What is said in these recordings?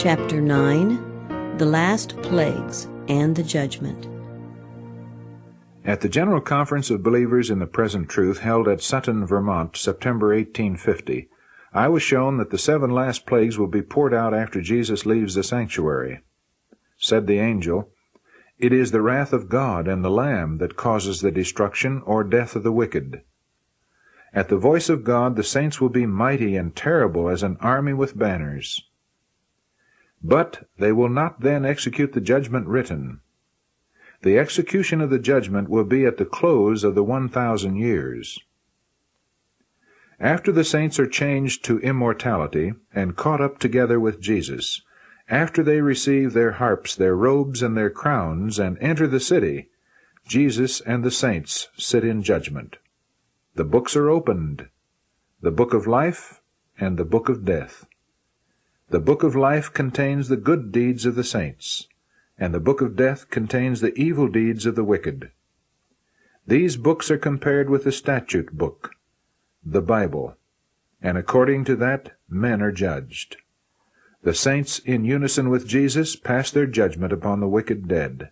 Chapter 9, The Last Plagues and the Judgment. At the General Conference of Believers in the Present Truth held at Sutton, Vermont, September 1850, I was shown that the 7 last plagues will be poured out after Jesus leaves the sanctuary. Said the angel, "It is the wrath of God and the Lamb that causes the destruction or death of the wicked." At the voice of God the saints will be mighty and terrible as an army with banners. But they will not then execute the judgment written. The execution of the judgment will be at the close of the 1,000 years. After the saints are changed to immortality and caught up together with Jesus, after they receive their harps, their robes, and their crowns, and enter the city, Jesus and the saints sit in judgment. The books are opened, the book of life and the book of death. The book of life contains the good deeds of the saints, and the book of death contains the evil deeds of the wicked. These books are compared with the statute book, the Bible, and according to that men are judged. The saints, in unison with Jesus, pass their judgment upon the wicked dead.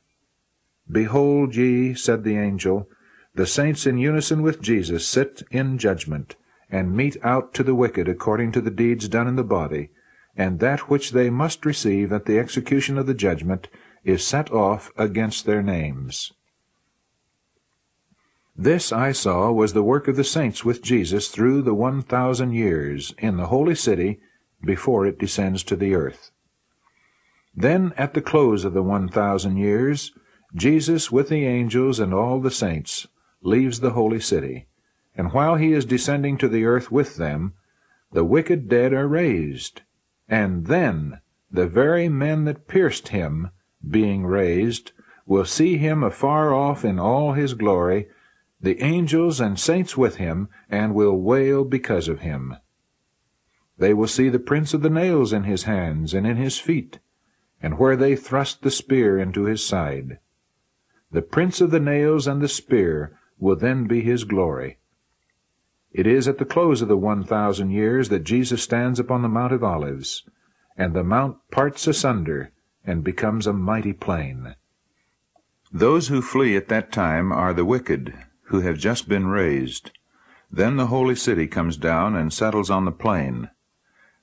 "Behold ye," said the angel, "the saints in unison with Jesus sit in judgment, and mete out to the wicked according to the deeds done in the body, and that which they must receive at the execution of the judgment is set off against their names." This, I saw, was the work of the saints with Jesus through the 1,000 years in the holy city before it descends to the earth. Then, at the close of the 1,000 years, Jesus with the angels and all the saints leaves the holy city, and while he is descending to the earth with them, the wicked dead are raised, and then the very men that pierced him, being raised, will see him afar off in all his glory, the angels and saints with him, and will wail because of him. They will see the prints of the nails in his hands and in his feet, and where they thrust the spear into his side. The prints of the nails and the spear will then be his glory. It is at the close of the 1,000 years that Jesus stands upon the Mount of Olives, and the mount parts asunder and becomes a mighty plain. Those who flee at that time are the wicked, who have just been raised. Then the holy city comes down and settles on the plain.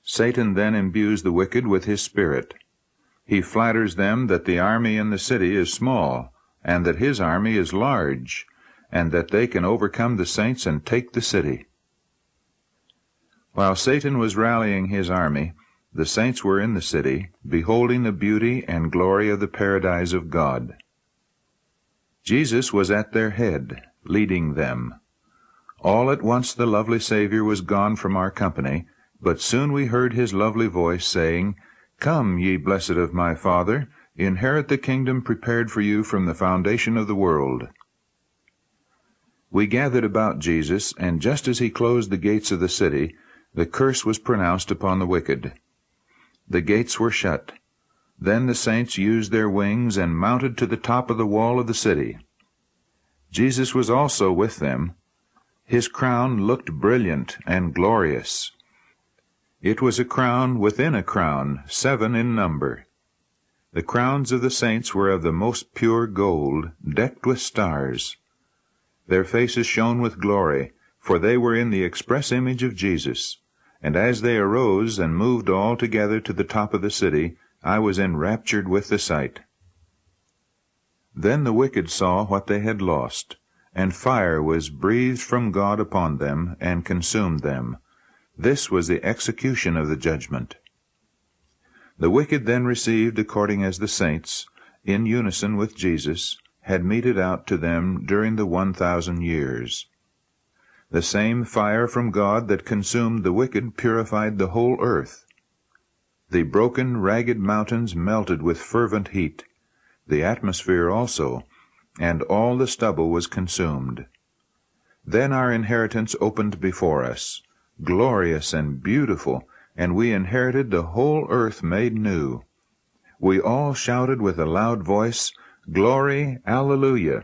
Satan then imbues the wicked with his spirit. He flatters them that the army in the city is small, and that his army is large, and that they can overcome the saints and take the city. While Satan was rallying his army, the saints were in the city, beholding the beauty and glory of the paradise of God. Jesus was at their head, leading them. All at once the lovely Savior was gone from our company, but soon we heard his lovely voice saying, "Come, ye blessed of my Father, inherit the kingdom prepared for you from the foundation of the world." We gathered about Jesus, and just as he closed the gates of the city, the curse was pronounced upon the wicked. The gates were shut. Then the saints used their wings and mounted to the top of the wall of the city. Jesus was also with them. His crown looked brilliant and glorious. It was a crown within a crown, 7 in number. The crowns of the saints were of the most pure gold, decked with stars. Their faces shone with glory, for they were in the express image of Jesus. And as they arose and moved all together to the top of the city, I was enraptured with the sight. Then the wicked saw what they had lost, and fire was breathed from God upon them, and consumed them. This was the execution of the judgment. The wicked then received according as the saints, in unison with Jesus, had meted out to them during the 1,000 years. The same fire from God that consumed the wicked purified the whole earth. The broken, ragged mountains melted with fervent heat, the atmosphere also, and all the stubble was consumed. Then our inheritance opened before us, glorious and beautiful, and we inherited the whole earth made new. We all shouted with a loud voice, "Glory, Alleluia!